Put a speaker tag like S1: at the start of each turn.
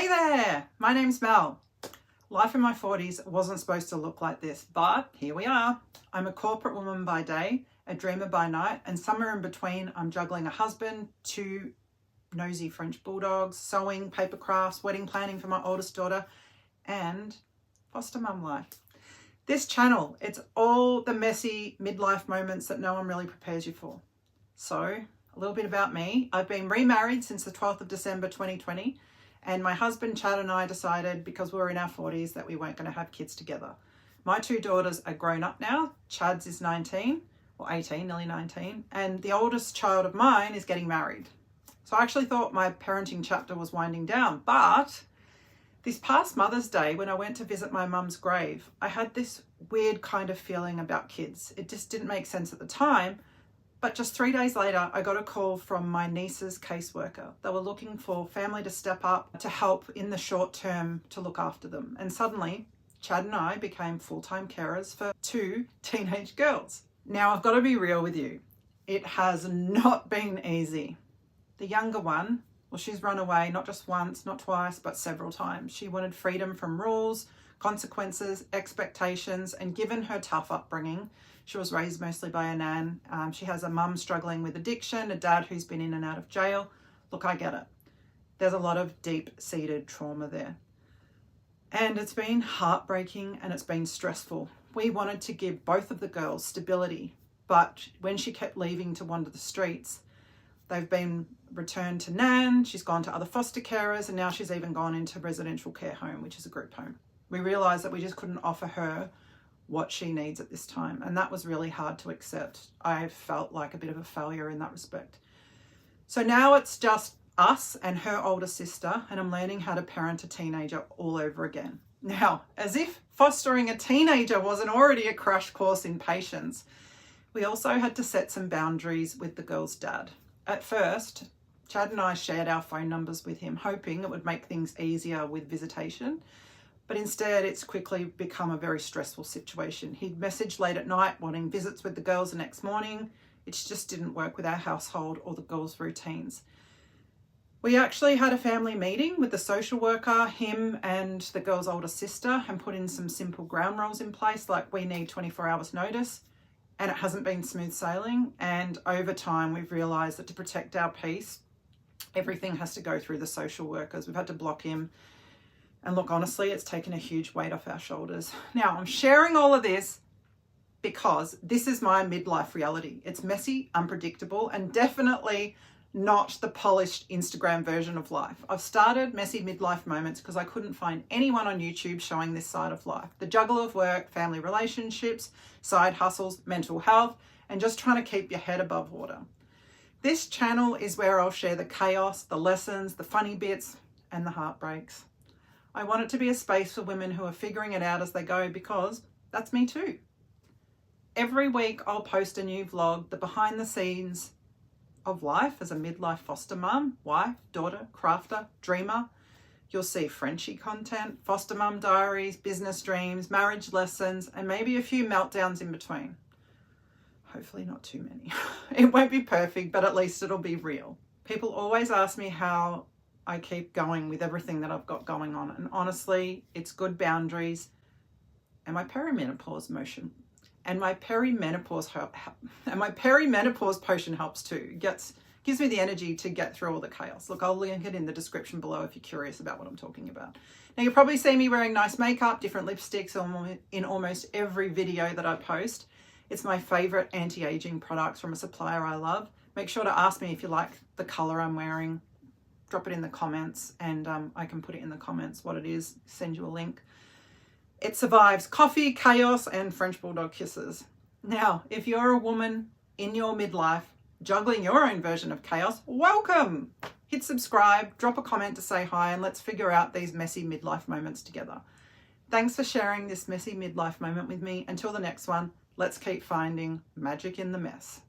S1: Hey there, my name's Mel. Life in my 40s wasn't supposed to look like this, but here we are. I'm a corporate woman by day, a dreamer by night, and somewhere in between I'm juggling a husband, 2 nosy French bulldogs, sewing, paper crafts, wedding planning for my oldest daughter, and foster mum life. This channel, it's all the messy midlife moments that no one really prepares you for. So, a little bit about me. I've been remarried since the 12th of December 2020, and my husband Chad and I decided, because we were in our 40s, that we weren't going to have kids together. My 2 daughters are grown up now. Chad's is 19, or 18, nearly 19, and the oldest child of mine is getting married. So I actually thought my parenting chapter was winding down, but this past Mother's Day, when I went to visit my mum's grave, I had this weird kind of feeling about kids. It just didn't make sense at the time. But just 3 days later, I got a call from my niece's caseworker. They were looking for family to step up to help in the short term to look after them. And suddenly, Chad and I became full-time carers for 2 teenage girls. Now, I've got to be real with you. It has not been easy. The younger one, well, she's run away not just once, not twice, but several times. She wanted freedom from rules, consequences, expectations, and given her tough upbringing, she was raised mostly by a nan. She has a mum struggling with addiction, a dad who's been in and out of jail. Look, I get it. There's a lot of deep-seated trauma there. And it's been heartbreaking and it's been stressful. We wanted to give both of the girls stability, but when she kept leaving to wander the streets, they've been returned to nan, she's gone to other foster carers, and now she's even gone into residential care home, which is a group home. We realised that we just couldn't offer her what she needs at this time, and that was really hard to accept. I felt like a bit of a failure in that respect. So now it's just us and her older sister, and I'm learning how to parent a teenager all over again. Now, as if fostering a teenager wasn't already a crash course in patience, we also had to set some boundaries with the girl's dad. At first, Chad and I shared our phone numbers with him, hoping it would make things easier with visitation. But instead, it's quickly become a very stressful situation. He'd message late at night wanting visits with the girls the next morning. It just didn't work with our household or the girls' routines. We actually had a family meeting with the social worker, him and the girl's older sister, and put in some simple ground rules in place, like we need 24 hours notice. And it hasn't been smooth sailing. And over time, we've realised that to protect our peace, everything has to go through the social workers. We've had to block him. And look, honestly, it's taken a huge weight off our shoulders. Now, I'm sharing all of this because this is my midlife reality. It's messy, unpredictable, and definitely not the polished Instagram version of life. I've started Messy Midlife Moments because I couldn't find anyone on YouTube showing this side of life. The juggle of work, family relationships, side hustles, mental health, and just trying to keep your head above water. This channel is where I'll share the chaos, the lessons, the funny bits, and the heartbreaks. I want it to be a space for women who are figuring it out as they go, because that's me too. Every week I'll post a new vlog, the behind the scenes of life as a midlife foster mum, wife, daughter, crafter, dreamer. You'll see Frenchie content, foster mum diaries, business dreams, marriage lessons, and maybe a few meltdowns in between. Hopefully not too many. It won't be perfect, but at least it'll be real. People always ask me how I keep going with everything that I've got going on. And honestly, it's good boundaries and my perimenopause motion. And my perimenopause potion helps too. Gives me the energy to get through all the chaos. Look, I'll link it in the description below if you're curious about what I'm talking about. Now, you'll probably see me wearing nice makeup, different lipsticks in almost every video that I post. It's my favorite anti-aging products from a supplier I love. Make sure to ask me if you like the color I'm wearing. Drop it in the comments, and I can put it in the comments what it is, send you a link. It survives coffee, chaos, and French bulldog kisses. Now, if you're a woman in your midlife juggling your own version of chaos, welcome! Hit subscribe, drop a comment to say hi, and let's figure out these messy midlife moments together. Thanks for sharing this messy midlife moment with me. Until the next one, let's keep finding magic in the mess.